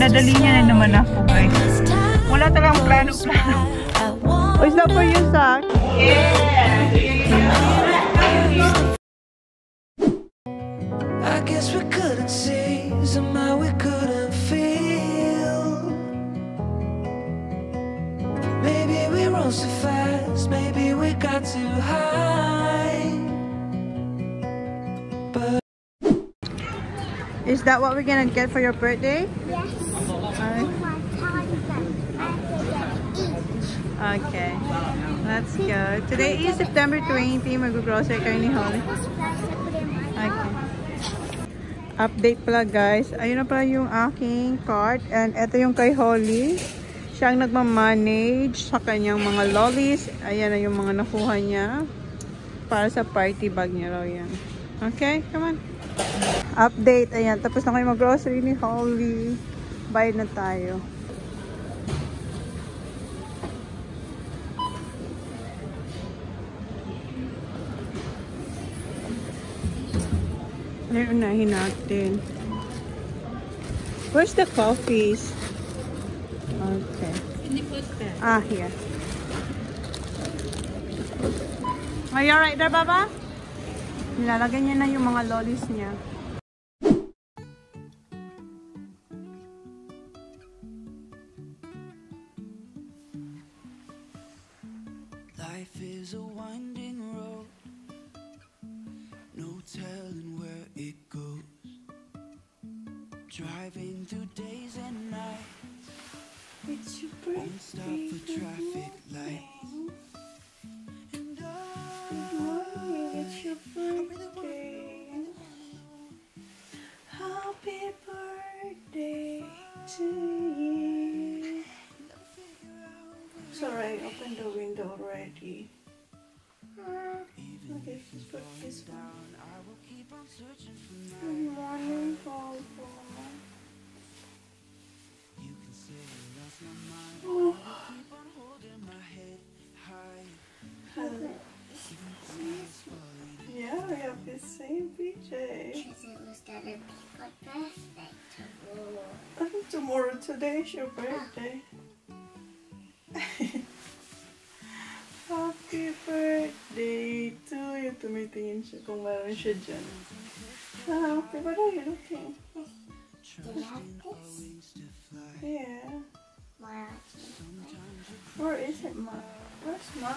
Pinadali niya na naman ako, guys. Wala talagang plano-plano. Oh, is that for you, Zach? Yeah! I guess we couldn't see, somehow we couldn't feel. Maybe we rose too fast, maybe we got too high. But is that what we're gonna get for your birthday? Yes. Okay, let's go. Today is September 20. Mag-grocery kayo ni Holly. Okay. Update pala, guys. Ayun na pala yung aking cart. And ito yung kay Holly. Siya ang nagmamanage sa kanyang mga lollies. Ayan na yung mga nakuha niya. Para sa party bag niya raw yan. Okay, come on. Update. Ayan, tapos na kayo mag-grocery ni Holly. Bayad na tayo. Unahin natin. Where's the coffees? Okay. Ah, here. Are you alright there, Baba? Nilalagay niya na yung mga lollies niya. life is a winding road, no telling where it goes. Driving through days and nights, It's your birthday. won't stop for traffic lights. And It's your birthday. Happy birthday to you. It's alright, open the window already. Okay, let's put this one. I will keep on searching for Good morning, Papa. you. Can say you lost my mind. Oh. Keep on holding my head high. Yeah, we have the same PJ. Because it was gonna be my birthday tomorrow. Tomorrow, today is your birthday. Happy birthday to you. Tumitingin siya kung meron siya dyan. Happy, what are you looking? Do you have this? Yeah. Wow. Where is it, Ma? Where's Ma?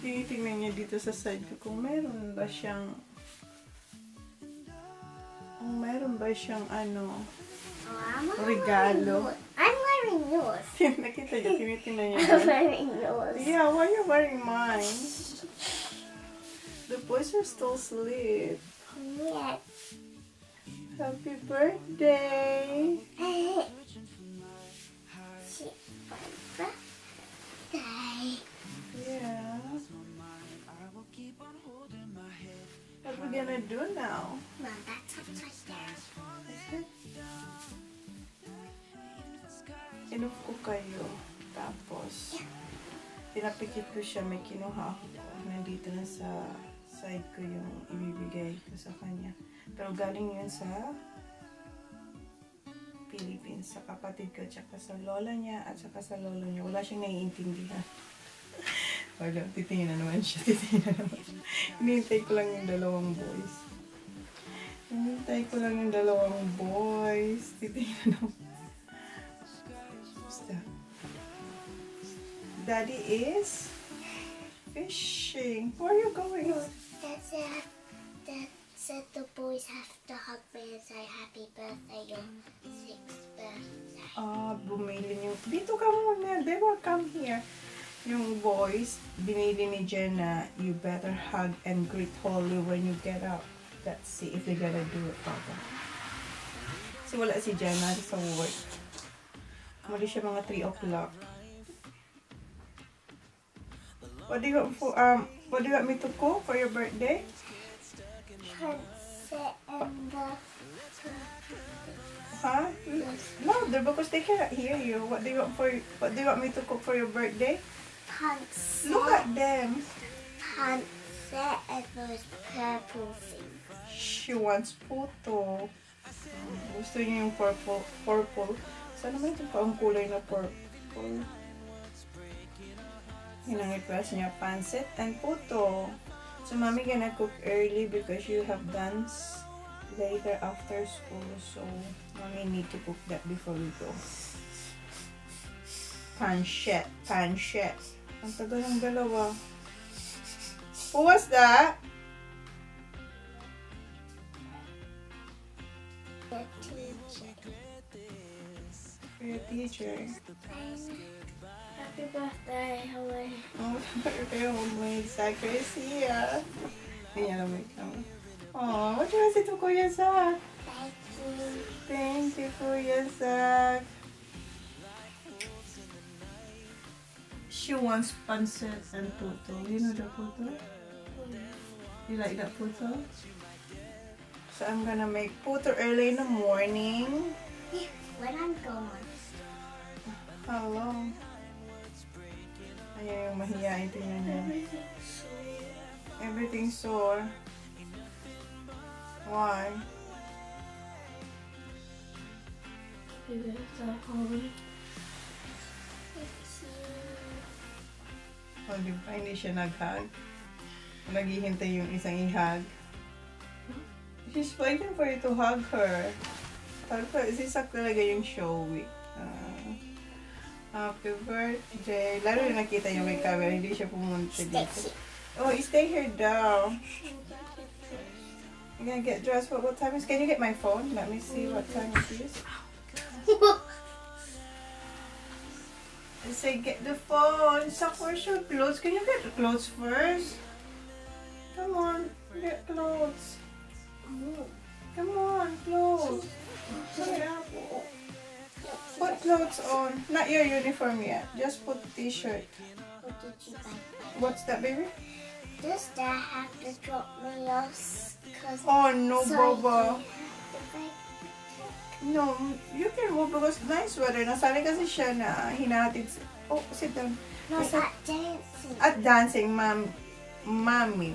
Tinitingnan niya dito sa side ko kung meron ba siyang ano, I'm regalo. I'm wearing yours. Nakita niya, tinitingnan niya. I'm wearing yours. Yeah, why are you wearing mine? The boys are still asleep. Yes. Happy birthday! Birthday. Yeah. What are we gonna do now? Mom, that's upside down. Inoff ko kayo. Tapos, pinapikit ko siya. May kinuha ako. Nandito na sa side ko yung ibibigay ko sa kanya. Pero galing yun sa Philippines. Sa kapatid ko, tsaka sa lola niya, at saka sa lolo niya. Wala siyang naiintindihan. Wala, titingin na naman siya. Titingin na naman. Hinihintay ko lang yung dalawang boys. Hinihintay ko lang yung dalawang boys. Titingin na naman. What's that? Daddy is fishing. Where are you going? Dad said the boys have to hug me and say happy birthday, your 6th birthday. Bumili niyo. Dito ka muna. They will come here. Yung boys, binili ni Jenna, you better hug and greet Holly when you get up. Let's see if they're gonna do it, Papa. Kasi wala si Jenna sa work. Mali siya mga 3 o'clock. What do you want me to cook for your birthday? Pancit and the... Huh? Louder because they cannot hear you. What do you want me to cook for your birthday? Pancit. Look at them. Pancit and those purple things. She wants photo. Gusto niya yung purple. Sana may ito pa ang kulay na purple. Yun ang request niya, pancit and puto. So, mommy gonna cook early because you have dance later after school. So, mommy need to cook that before we go. Pancit. Ang tagal ng dalawa. Who was that? The teacher. For your teacher. Happy birthday, Holly. Oh, birthday homemade sacrifice. Ganyan lang may kama. Oh, what was it to Kuya Zach? Thank you. Thank you, Kuya Zach. She wants pancit and puto. You know the puto? You like that puto? So I'm gonna make puto early in the morning. When I'm gone. How long? Ayan yung mahihain. Tingnan niya. Everything sore. Why? Oh, di ba? Hindi siya nag-hug. Naghihintay yung isang i-hug. She's waiting for you to hug her. Sisak talaga yung showy. Happy birthday. Lalo yung nakita yung may camera, hindi siya pumunta dito. Oh, stay here daw. I'm gonna get dressed. What time is? Can you get my phone? Let me see what time it is. I say get the phone. Suck, where's your clothes? Can you get the clothes first? Come on, get clothes. Come on, clothes. Hurry up. Put clothes on. Not your uniform yet. Just put t-shirt. What did you buy? What's that, baby? Does Dad have to drop me off? Oh no, Boba. I have to beg. No, you can go because nice weather. Nasali kasi siya na hinatid. Oh, sit down. No, it's at dancing. At dancing, mommy.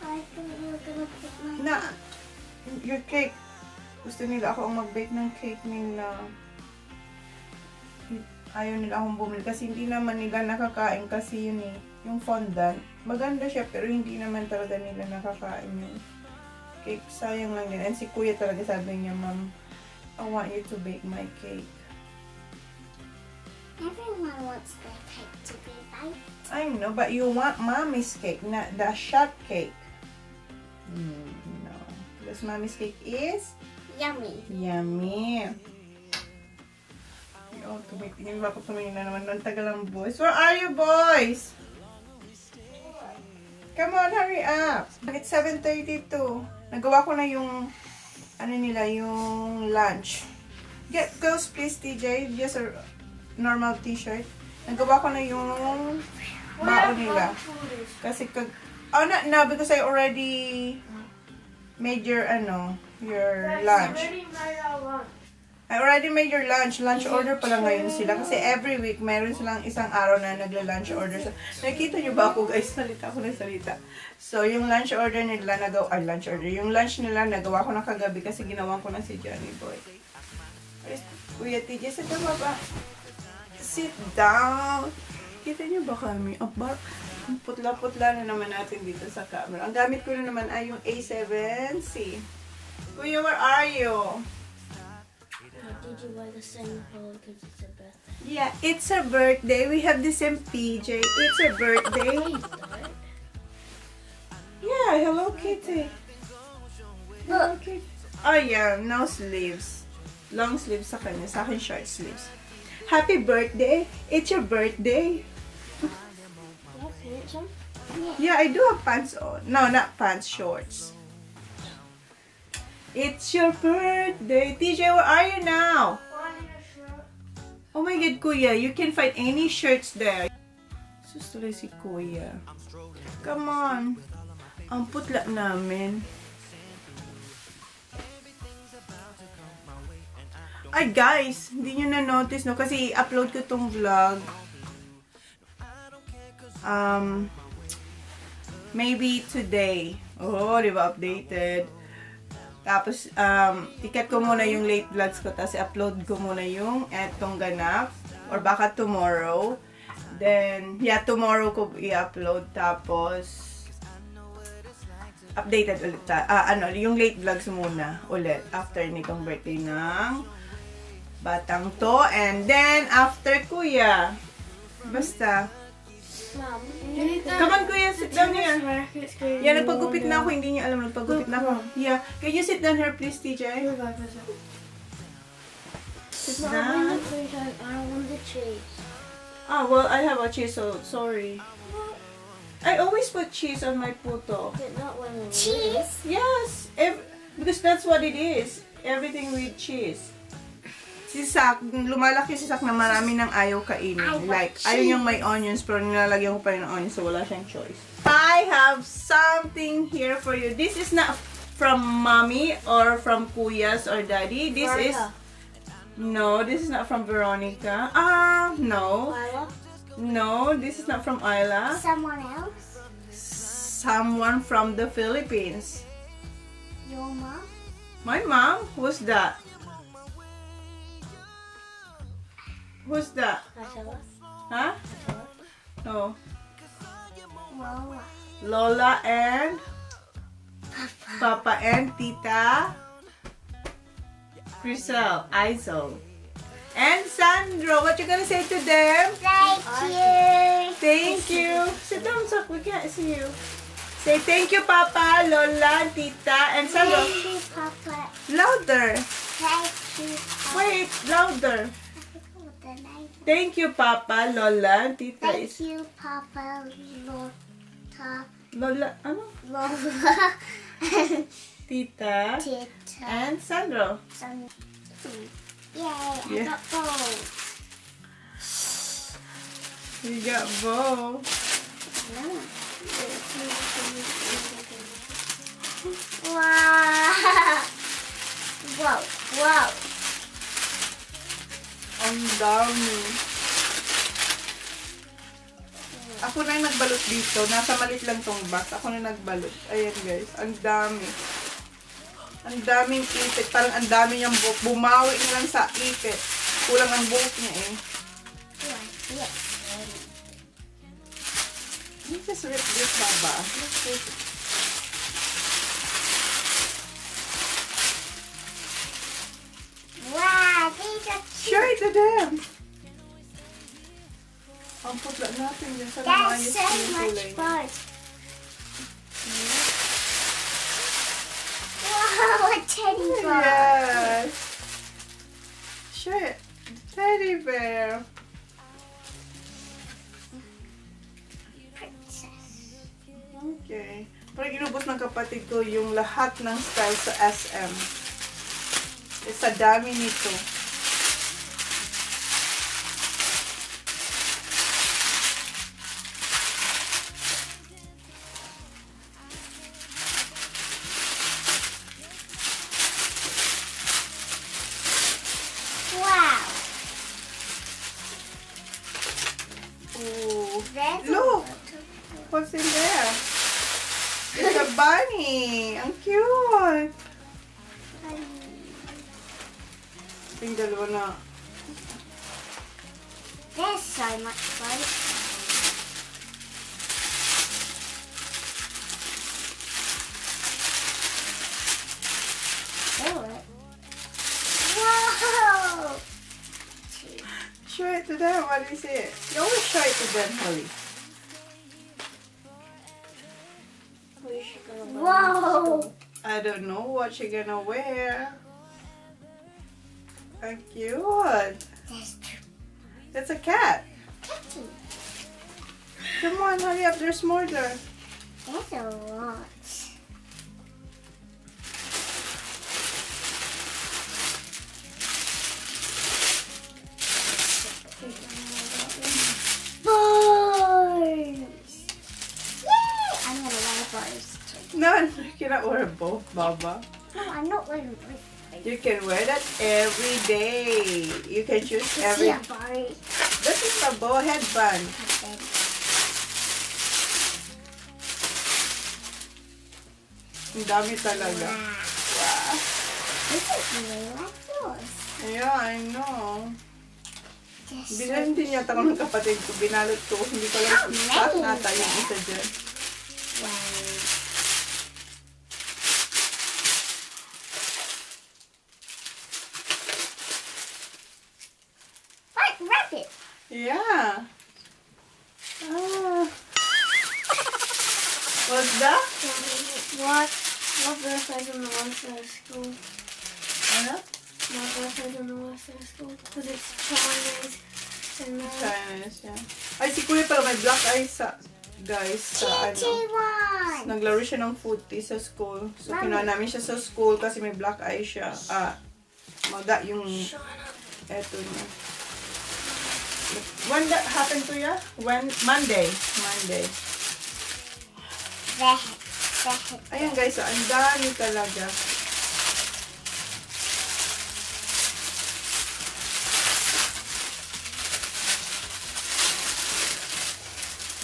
I thought you were gonna pick my Na, your cake. Gusto nila ako ang mag-bake ng cake nila. Ayaw nila akong bumili kasi hindi naman nila nakakain kasi yun eh. Yung fondant. Maganda siya pero hindi naman talaga nila nakakain yung cake. Sayang lang din. And si Kuya talaga sabi niya, Mom, I want you to bake my cake. Everyone wants their cake to be baked. I know, but you want Mommy's cake, not the shot cake. No. Because Mommy's cake is Yummy. yummy. Oh, tumitingin ba ako tumingin na naman ng tagal ng boys? Where are you, boys? Come on, hurry up. It's 7:32. Nagawa ko na yung, ano nila, yung lunch. Get close, please, TJ. Just a normal t-shirt. Nagawa ko na yung baon nila. Kasi, oh, not now because I already made your, your lunch. I already made your lunch. Lunch order pala ngayon sila. Kasi every week, meron silang isang araw na nagla-lunch order. So, nakita nyo ba ako, guys? Salita ako ng salita. So, yung lunch order nila, yung lunch nila, nagawa ko na kagabi kasi ginawan ko na si Johnny Boy. Kuya TJ, sit down ba? Sit down. Kita nyo ba kami? Ang putla-putla na naman natin dito sa camera. Ang gamit ko na naman ay yung A7C. Kuya, where are you? Did you wear the same clothes because it's a birthday? Yeah, it's her birthday. We have the same PJ. It's her birthday. Yeah, Hello Kitty. Hello Kitty. Oh yeah, no sleeves. Long sleeves sa kanya. Sa akin short sleeves. Happy birthday. It's your birthday. Yeah, I do have pants on. No, not pants, shorts. It's your birthday. TJ, where are you now? Oh my God, Kuya. You can find any shirts there. Sustuloy si Kuya. Come on. Ang putla namin. Ay, guys. Hindi nyo na-notice, no? Kasi i-upload ko tong vlog. Maybe today. Oh, di ba updated? Tapos, ticket ko muna yung late vlogs ko. Tapos, upload ko muna yung etong ganap. Or baka tomorrow. Then, yeah, tomorrow ko i-upload. Tapos, updated ulit. Yung late vlogs muna ulit. After nitong birthday ng batang to. And then, after kuya. Basta. Mom, Come on, kuya. Sit down here. Yeah, nagpagupit na ako. Hindi niya alam. Nagpagupit na ako. Yeah. Can you sit down here, please, TJ? Sit down. I don't want the cheese. Ah, well, I have a cheese, so sorry. I always put cheese on my puto. Cheese? Yes. Because that's what it is. Everything with cheese. Si Sak, lumalaki si Sak na marami nang ayaw kainin. Like, ayaw niyang may onions, pero nilalagyan ko pa rin ng onions, so wala siyang choice. I have something here for you. This is not from mommy or from kuya's or daddy. This is... No, this is not from Veronica. No. Lila? No, this is not from Isla. Someone else? Someone from the Philippines. Your mom? My mom? Who's that? Who's that? Marcella? Huh? No. Lola. Lola and Papa and Tita Grisel, Isel. And Sandro, what you gonna say to them? Thank you. Thank you. Sit down, Sak. We can't see you. Say thank you, Papa, Lola, Tita, and Sandro. Thank you, Papa. Louder. Thank you, Papa. Wait, louder. What the name? Thank you, Papa, Lola, and Tita. Thank you, Papa. Lola, ano? Lola. Tita. Tita. And Sandro. Yay, I Yeah. got both. You got both. Wow. Whoa, whoa. Ang dami. Ako na yung nagbalot dito. Nasa malit lang tong box. Ako na nagbalot. Ayan guys. Ang dami. Ang daming ipit. Parang ang dami niyang buhok. Bumawi na lang sa ipit. Kulang ang buhok niya eh. Yes. You just rip this, Baba. Let's rip it. Wow, these are Show it to them. Ang putla natin dyan sa That's maayos so yung much kulay. fun. Wow, a teddy bear. Yes. Shit. Teddy bear. Princess. Okay. Parang inubos ng kapatid ko yung lahat ng style sa SM. Sa dami nito. Wow. Ooh. There's Look! What's in there? It's a bunny! Ang cute! Yung dalawa na. There's so much fun. Whoa! Show it to them. What is it? You always show it to them, Holly. Whoa! I don't know what you're gonna wear. How cute. There's That's a cat. kitty. Come on, hurry up. There's more there. There's a lot. Bows! Yay! I'm gonna wear bows too. No, you cannot wear both, Baba. No, I'm not wearing bows. You can wear that every day. You can choose every. Yeah, bow. This is a bow headband. Ang dami talaga. Wow. Wow. This is really like yours. Yeah, I know. Just Binalot din yata ko ng kapatid ko. Binalot ko. Hindi ko lang start nata yung isa dyan. Like rabbit. Yeah. Ah. What's that? What birthday's on the worst day of school? Ano? My birthday's on the worst day of school because it's Chinese. And Chinese, yeah. Ay, si Kuya pala may black eyes sa, guys, sa one. naglaro siya ng footy sa school. So, kinuha namin siya sa school kasi may black eye siya. Maga yung, eto niya. When that happened to you? Monday. Ayan guys, so, ang dami talaga.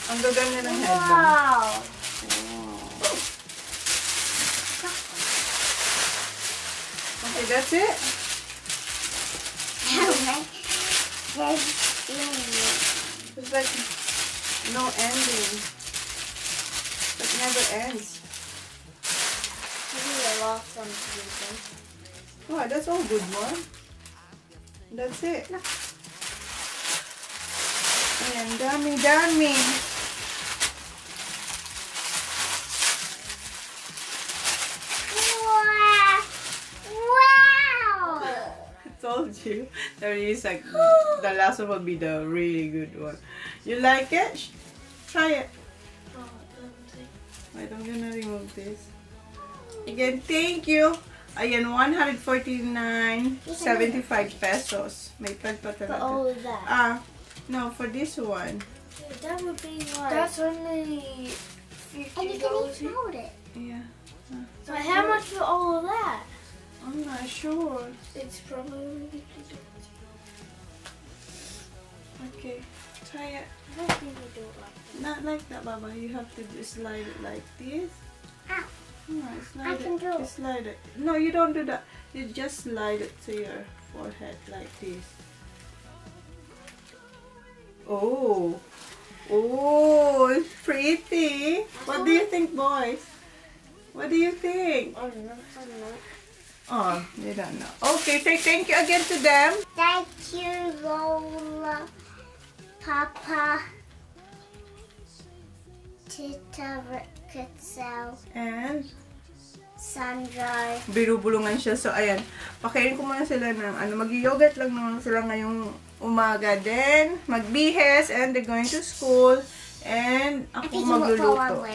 Ang gaganda ng headband. Wow. Okay, that's it. It's like no ending. It never ends. Wow, that's all good one. That's it. Ayan, dami. Wow! I told you. There is like the last one will be the really good one. You like it? Try it. Wait, I'm gonna remove this. Again, thank you. Ayan, 149.75 pesos. May pad pa For talaga. all of that. No, for this one. That would be like... That's only $50. And you can even hold it. Yeah. So how much for all of that? I'm not sure. It's probably $50. Okay, try it. I don't think we do it like that. Not like that, Baba. You have to just slide it like this. Ow. No, slide I can do it. Just slide it. No, you don't do that. You just slide it to your forehead like this. Oh, it's pretty. What do you think, boys? What do you think? I don't know. Oh, they don't know. Okay, say thank you again to them. Thank you, Lola, Papa, Tita Rickersel, And Sandra. binubulungan siya. So, ayan. Pakainin ko muna sila ng mag-yogurt lang naman sila ngayong umaga. Then, magbihes and they're going to school. And ako magluluto.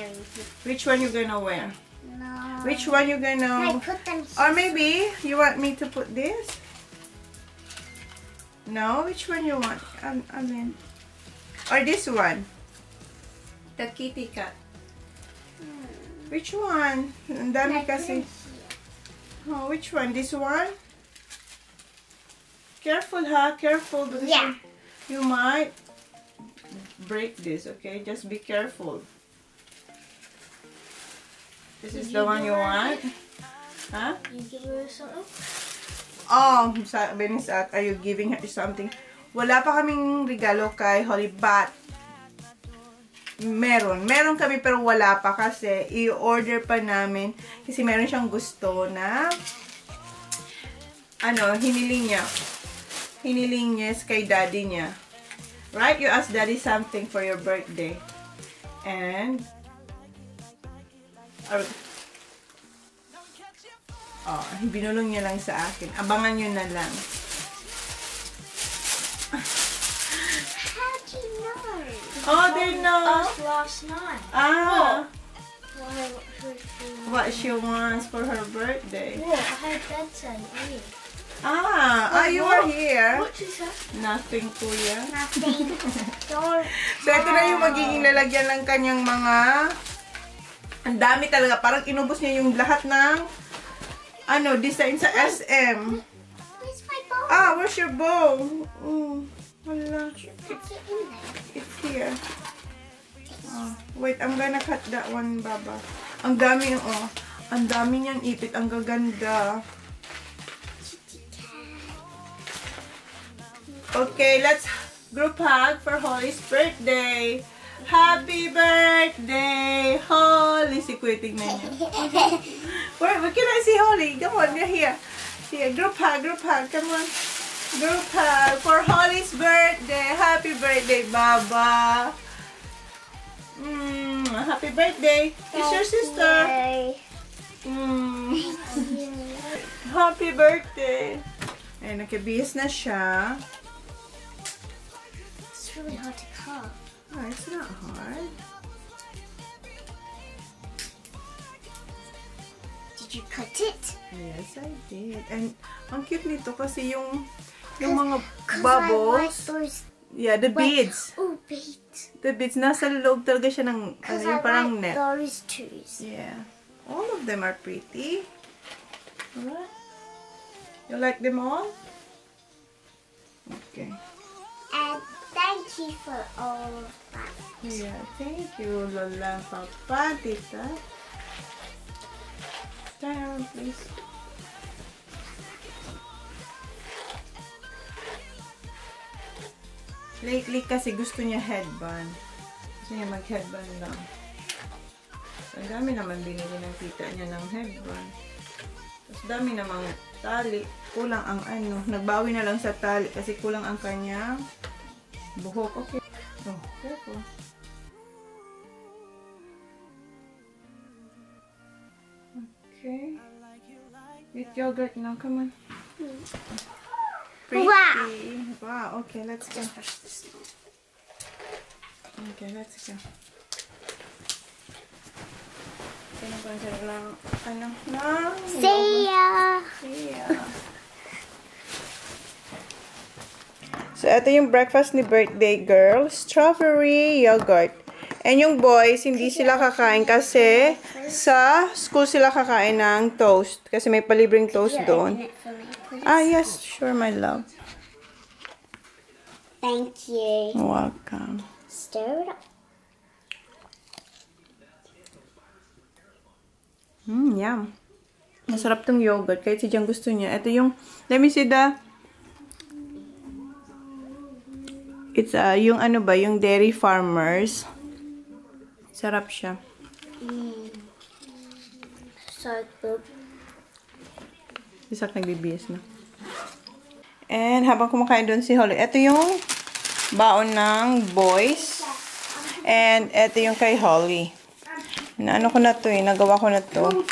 Which one you gonna wear? No. Which one you gonna... I put them Or maybe, you want me to put this? No? Which one you want? I mean... Or this one? The kitty cat. Which one? Ang dami kasi. Oh, which one? This one? Careful, ha? Careful. Because Yeah. you might break this, okay? Just be careful. This is the one you want? Huh? You give her something? Oh, sabi ni Zach, are you giving her something? Wala pa kaming regalo kay Holly, but meron kami pero wala pa kasi i-order pa namin kasi meron siyang gusto na hiniling niya kay daddy niya, right? You ask daddy something for your birthday and binulong niya lang sa akin. Abangan nyo na lang. Oh, they know. Last night. What she wants for her birthday. What? I had that say here. You were here. What is that? Nothing, Kuya. Nothing. Don't. So, ito na yung magiging lalagyan ng kanyang mga... Ang dami talaga. Parang inubos niya yung lahat ng design sa SM. Where's my bowl? Where's your bowl? Wala. Put it in there. It's here. Wait, I'm gonna cut that one, Baba. Ang dami Ang dami niyang ipit. Ang gaganda. Okay, let's group hug for Holly's birthday. Happy birthday, Holly! Si Kuya, tignan niyo. Where can I see Holly? Come on, you're here. Here, group hug, come on. Group hug for Holly's birthday. Happy birthday, Baba. Happy birthday. It's your sister. Happy birthday. Ay, nakibihis na siya. It's really hard to cut. Oh, it's not hard. Did you cut it? Yes, I did. And ang cute nito kasi yung mga I like bubbles. those. Yeah, the beads. Oh, beads. The beads. Nasa loob talaga siya ng yung parang I like net. those twos. Yeah. All of them are pretty. Alright. You like them all? Okay. And thank you for all of that. Yeah, thank you, Lola, Papa, Tita. Turn around, please. Lately kasi gusto niya headband. Gusto niya mag-headband lang. So, ang dami naman binili ng tita niya ng headband. Tapos dami namang tali. Kulang ang ano. Nagbawi na lang sa tali kasi kulang ang kanyang buhok. Okay. Oh, careful. Okay. Eat yogurt now. Come on. Pretty. Wow. Wow. Okay, let's go. Okay, let's go. See ya. See ya. So, ito yung breakfast ni birthday girl. Strawberry yogurt. And yung boys, hindi sila kakain kasi sa school sila kakain ng toast. Kasi may palibreng toast doon. Open it for me, please. Ah, yes. Sure, my love. Thank you. Welcome. Stir it up. Yum. Masarap tong yogurt. Kahit si Jan gusto niya. Ito yung, let me see the, it's yung ano ba, yung dairy farmers. Sarap siya. So good. Isak nagbibihis na. And habang kumakain doon si Holly, ito yung baon ng boys. And ito yung kay Holly. Ano ko na to eh. Nagawa ko na to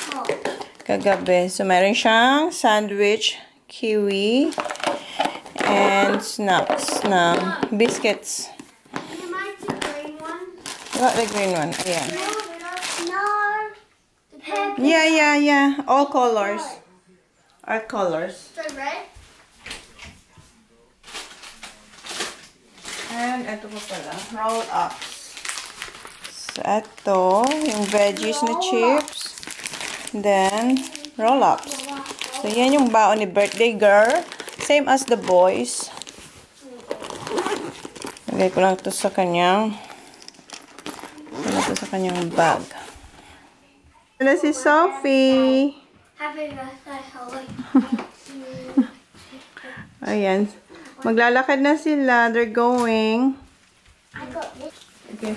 kagabi. So, meron siyang sandwich, kiwi, and snacks na biscuits. What the green one? Ayan. No. Yeah. All colors. Are colors. So red? And ito po pala. Roll ups. So, ito. Yung veggies na chips. Then, roll ups. So, yan yung baon ni birthday girl. Same as the boys. Lagay ko lang ito sa kanyang bag. Wala si Sophie. Happy birthday, Holly. Ayan. Maglalakad na sila. They're going. I got this. Okay.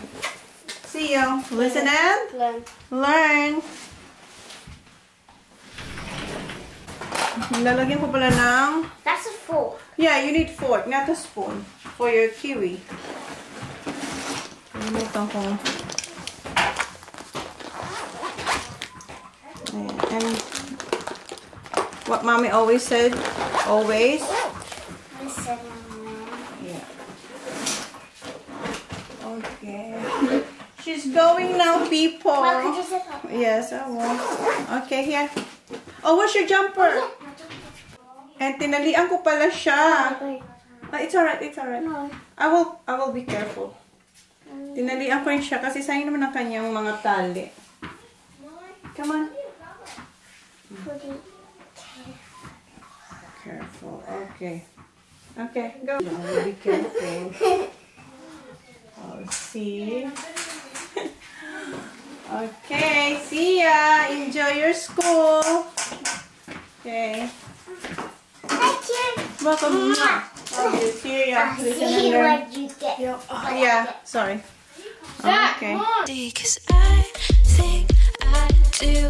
See you. Listen and learn. Lalagyan ko pala ng... That's a fork. Yeah, you need fork, not a spoon. For your kiwi. Kalimutan ko. And what mommy always said, always. Listen. Yeah. Okay. She's going now, people. Well, could you zip up? Yes, I will. Okay, here. Oh, what's your jumper? And tinalian ko pala siya. It's alright, it's alright. No. I will be careful. Tinalian ko rin siya kasi sayang naman ang kanyang mga tali. Come on. Pretty Careful. Okay. Okay, go. Be careful. Oh, see. Okay, see ya. Enjoy. enjoy your school. Okay. Welcome. Here you are. See what you get. Yeah, sorry. Okay. Cause I think I do